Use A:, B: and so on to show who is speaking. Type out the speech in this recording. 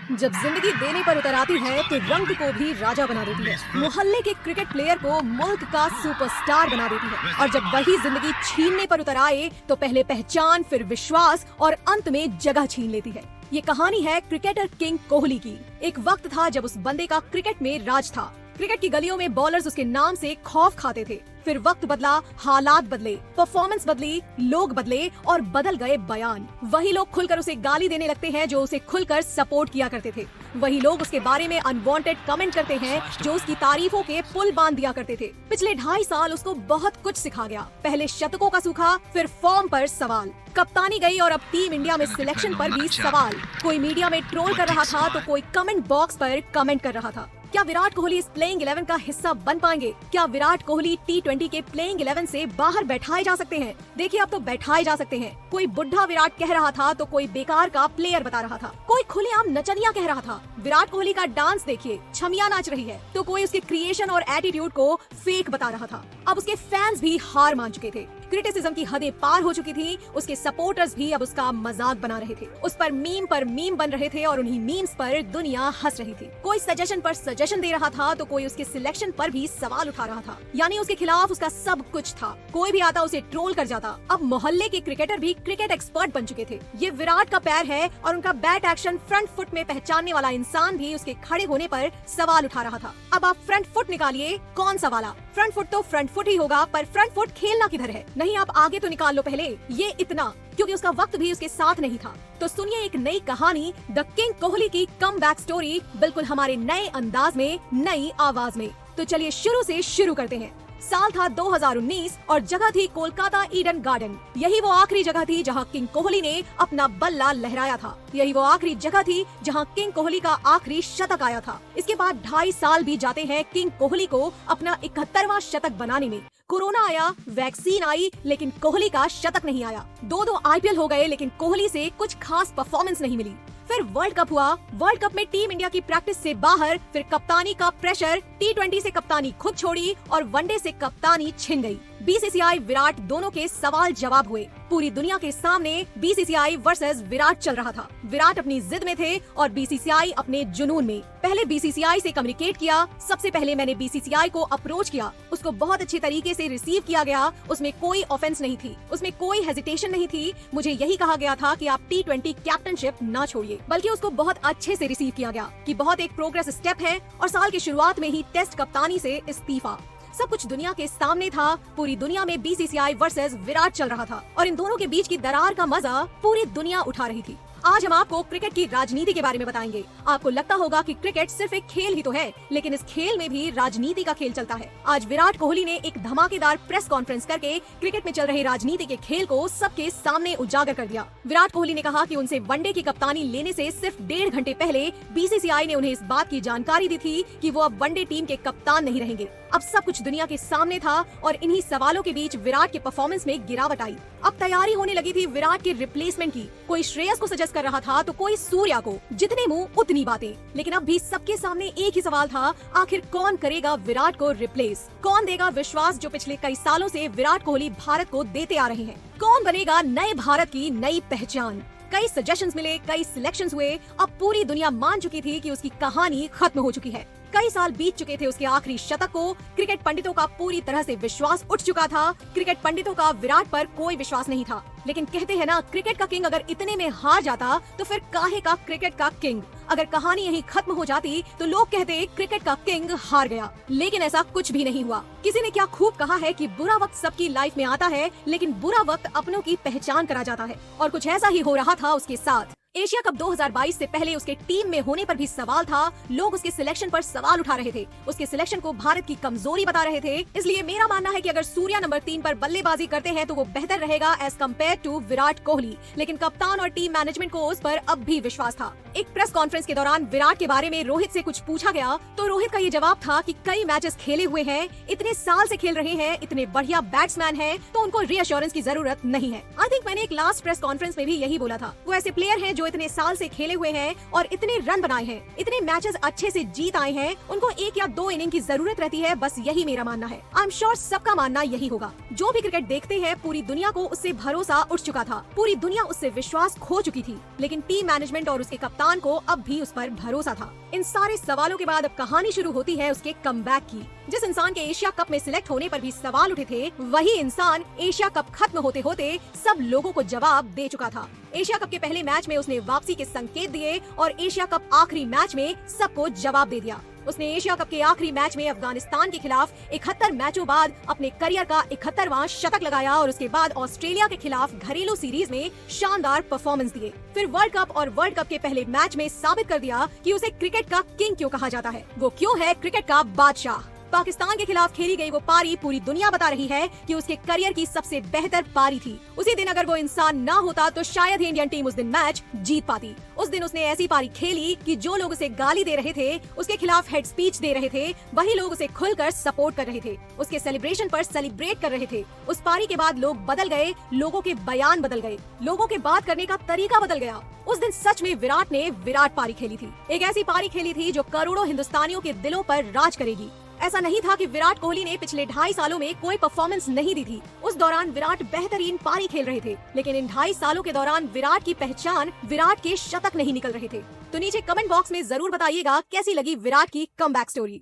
A: जब जिंदगी देने पर उतर आती है तो रंग को भी राजा बना देती है। मोहल्ले के क्रिकेट प्लेयर को मुल्क का सुपरस्टार बना देती है। और जब वही जिंदगी छीनने पर उतर आए तो पहले पहचान, फिर विश्वास और अंत में जगह छीन लेती है। ये कहानी है क्रिकेटर किंग कोहली की। एक वक्त था जब उस बंदे का क्रिकेट में राज था। क्रिकेट की गलियों में बॉलर्स उसके नाम से खौफ खाते थे। फिर वक्त बदला, हालात बदले, परफॉर्मेंस बदली, लोग बदले और बदल गए बयान। वही लोग खुलकर उसे गाली देने लगते हैं जो उसे खुलकर सपोर्ट किया करते थे। वही लोग उसके बारे में अनवांटेड कमेंट करते हैं जो उसकी तारीफों के पुल बांध दिया करते थे। पिछले 2.5 साल उसको बहुत कुछ सिखा गया। पहले शतकों का सूखा, फिर फॉर्म पर सवाल। कप्तानी गई और अब टीम इंडिया में सिलेक्शन पर भी सवाल। कोई मीडिया में ट्रोल कर रहा था तो कोई कमेंट बॉक्स पर कमेंट कर रहा था। क्या विराट कोहली इस प्लेइंग 11 का हिस्सा बन पाएंगे? क्या विराट कोहली T20 के प्लेइंग 11 से बाहर बैठाए जा सकते हैं? देखिए, अब तो बैठाए जा सकते हैं। कोई बुढ़ा विराट कह रहा था तो कोई बेकार का प्लेयर बता रहा था। कोई खुलेआम नचनिया कह रहा था। विराट कोहली का डांस देखिए, छमिया नाच रही है। तो कोई उसके क्रिएशन और एटीट्यूड को फेक बता रहा था। अब उसके फैंस भी हार मान चुके थे। क्रिटिसिज्म की हदें पार हो चुकी थी। उसके सपोर्टर्स भी अब उसका मजाक बना रहे थे। उस पर मीम बन रहे थे और उन्हीं मीम्स पर दुनिया हंस रही थी। कोई सजेशन पर सजेशन दे रहा था तो कोई उसके सिलेक्शन पर भी सवाल उठा रहा था। यानी उसके खिलाफ उसका सब कुछ था। कोई भी आता उसे ट्रोल कर जाता। अब मोहल्ले के क्रिकेटर भी क्रिकेट एक्सपर्ट बन चुके थे। ये विराट का पैर है और उनका बैट एक्शन फ्रंट फुट में पहचानने वाला इंसान भी उसके खड़े होने पर सवाल उठा रहा था। अब आप फ्रंट फुट निकालिए, कौन सा वाला? फ्रंट फुट तो फ्रंट फुट ही होगा, पर फ्रंट फुट खेलना किधर है? नहीं, आप आगे तो निकाल लो पहले। ये इतना क्योंकि उसका वक्त भी उसके साथ नहीं था। तो सुनिए एक नई कहानी, द किंग कोहली की कम बैक स्टोरी, बिल्कुल हमारे नए अंदाज में, नई आवाज में। तो चलिए शुरू से शुरू करते हैं। साल था 2019 और जगह थी कोलकाता ईडन गार्डन। यही वो आखिरी जगह थी जहां किंग कोहली ने अपना बल्ला लहराया था। यही वो आखिरी जगह थी जहां किंग कोहली का आखिरी शतक आया था। इसके बाद 2.5 साल बीत जाते हैं किंग कोहली को अपना 71वां शतक बनाने में। कोरोना आया, वैक्सीन आई, लेकिन कोहली का शतक नहीं आया। 2 IPL हो गए, लेकिन कोहली से कुछ खास परफॉर्मेंस नहीं मिली। फिर वर्ल्ड कप हुआ। वर्ल्ड कप में टीम इंडिया की प्रैक्टिस से बाहर, फिर कप्तानी का प्रेशर, T20 से कप्तानी खुद छोड़ी और वनडे से कप्तानी छिन गई। BCCI विराट दोनों के सवाल जवाब हुए। पूरी दुनिया के सामने BCCI वर्सेस विराट चल रहा था। विराट अपनी जिद में थे और BCCI अपने जुनून में। पहले BCCI से कम्युनिकेट किया। सबसे पहले मैंने BCCI को अप्रोच किया। उसको बहुत अच्छी तरीके से रिसीव किया गया। उसमें कोई ऑफेंस नहीं थी, उसमें कोई हेजिटेशन नहीं थी। मुझे यही कहा गया था कि आप T20 कैप्टनशिप ना छोड़िए, बल्कि उसको बहुत अच्छे से रिसीव किया गया कि बहुत एक प्रोग्रेस स्टेप है। और साल की शुरुआत में ही टेस्ट कप्तानी से इस्तीफा। सब कुछ दुनिया के सामने था। पूरी दुनिया में BCCI वर्सेस विराट चल रहा था और इन दोनों के बीच की दरार का मजा पूरी दुनिया उठा रही थी। आज हम आपको क्रिकेट की राजनीति के बारे में बताएंगे। आपको लगता होगा कि क्रिकेट सिर्फ एक खेल ही तो है, लेकिन इस खेल में भी राजनीति का खेल चलता है। आज विराट कोहली ने एक धमाकेदार प्रेस कॉन्फ्रेंस करके क्रिकेट में चल रहे राजनीति के खेल को सबके सामने उजागर कर दिया। विराट कोहली ने कहा कि उनसे वनडे की कप्तानी लेने से सिर्फ 1.5 घंटे पहले BCCI ने उन्हें इस बात की जानकारी दी थी कि वो अब वनडे टीम के कप्तान नहीं रहेंगे। अब सब कुछ दुनिया के सामने था और इन्हीं सवालों के बीच विराट के परफॉर्मेंस में गिरावट आई। अब तैयारी होने लगी थी विराट के रिप्लेसमेंट की। कोई श्रेयस को सजेस्ट कर रहा था तो कोई सूर्या को। जितने मुंह उतनी बातें। लेकिन अब भी सबके सामने एक ही सवाल था, आखिर कौन करेगा विराट को रिप्लेस? कौन देगा विश्वास जो पिछले कई सालों से विराट कोहली भारत को देते आ रहे हैं? कौन बनेगा नए भारत की नई पहचान? कई सजेशंस मिले, कई सिलेक्शंस हुए। अब पूरी दुनिया मान चुकी थी कि उसकी कहानी खत्म हो चुकी है। कई साल बीत चुके थे उसके आखिरी शतक को। क्रिकेट पंडितों का पूरी तरह से विश्वास उठ चुका था। क्रिकेट पंडितों का विराट पर कोई विश्वास नहीं था। लेकिन कहते हैं ना, क्रिकेट का किंग अगर इतने में हार जाता तो फिर काहे का क्रिकेट का किंग? अगर कहानी यहीं खत्म हो जाती तो लोग कहते क्रिकेट का किंग हार गया। लेकिन ऐसा कुछ भी नहीं हुआ। किसी ने क्या खूब कहा है कि बुरा वक्त सबकी लाइफ में आता है, लेकिन बुरा वक्त अपनों की पहचान करा जाता है। और कुछ ऐसा ही हो रहा था उसके साथ। एशिया कप 2022 से पहले उसके टीम में होने पर भी सवाल था। लोग उसके सिलेक्शन पर सवाल उठा रहे थे। उसके सिलेक्शन को भारत की कमजोरी बता रहे थे। इसलिए मेरा मानना है कि अगर सूर्या नंबर 3 पर बल्लेबाजी करते हैं तो वो बेहतर रहेगा as compare to Virat Kohli. लेकिन कप्तान और टीम मैनेजमेंट को उस पर अब भी विश्वास था। एक प्रेस कॉन्फ्रेंस के दौरान विराट के बारे में रोहित से कुछ पूछा गया तो रोहित का ये जवाब था कि कई मैचेस खेले हुए हैं, इतने साल से खेल रहे हैं, इतने बढ़िया बैट्समैन हैं, तो उनको रीअश्योरेंस की जरूरत नहीं है। आई थिंक मैंने एक लास्ट प्रेस कॉन्फ्रेंस में भी यही बोला था। वो ऐसे प्लेयर हैं जो जो इतने साल से खेले हुए हैं और इतने रन बनाए हैं, इतने मैचेस अच्छे से जीत आए हैं, उनको 1 या 2 इनिंग की जरूरत रहती है, बस यही मेरा मानना है। आई एम श्योर सबका मानना यही होगा। जो भी क्रिकेट देखते हैं, पूरी दुनिया को उससे भरोसा उठ चुका था, पूरी दुनिया उससे विश्वास खो चुकी थी, लेकिन टीम मैनेजमेंट और उसके कप्तान को अब भी उस पर भरोसा था। इन सारे सवालों के बाद अब कहानी शुरू होती है उसके कमबैक की। जिस इंसान के एशिया कप में सिलेक्ट होने पर भी सवाल उठे थे, वही इंसान एशिया कप खत्म होते होते सब लोगों को जवाब दे चुका था। एशिया कप के पहले मैच में उसने वापसी के संकेत दिए और एशिया कप आखिरी मैच में सबको जवाब दे दिया। उसने एशिया कप के आखिरी मैच में अफगानिस्तान के खिलाफ 71 मैचों बाद अपने करियर का 71वां शतक लगाया और उसके बाद ऑस्ट्रेलिया के खिलाफ घरेलू सीरीज में शानदार परफॉर्मेंस दिए। फिर वर्ल्ड कप और वर्ल्ड कप के पहले मैच में साबित कर दिया कि उसे क्रिकेट का किंग क्यों कहा जाता है। वो क्यों है क्रिकेट का बादशाह। पाकिस्तान के खिलाफ खेली गई वो पारी पूरी दुनिया बता रही है कि उसके करियर की सबसे बेहतर पारी थी। उसी दिन अगर वो इंसान ना होता तो शायद ही इंडियन टीम उस दिन मैच जीत पाती। उस दिन उसने ऐसी पारी खेली कि जो लोग उसे गाली दे रहे थे, उसके खिलाफ हेड स्पीच दे रहे थे, वही लोग उसे खुलकर सपोर्ट कर रहे थे, उसके सेलिब्रेशन पर सेलिब्रेट कर रहे थे। उस पारी के बाद लोग बदल गए, लोगों के बयान बदल गए, लोगों के बात करने का तरीका बदल गया। उस दिन सच में विराट ने विराट पारी खेली थी, एक ऐसी पारी खेली थी जो करोड़ों हिंदुस्तानियों के दिलों पर राज करेगी। ऐसा नहीं था कि विराट कोहली ने पिछले 2.5 सालों में कोई परफॉर्मेंस नहीं दी थी। उस दौरान विराट बेहतरीन पारी खेल रहे थे, लेकिन इन 2.5 सालों के दौरान विराट की पहचान विराट के शतक नहीं निकल रहे थे। तो नीचे कमेंट बॉक्स में जरूर बताइएगा कैसी लगी विराट की कमबैक स्टोरी।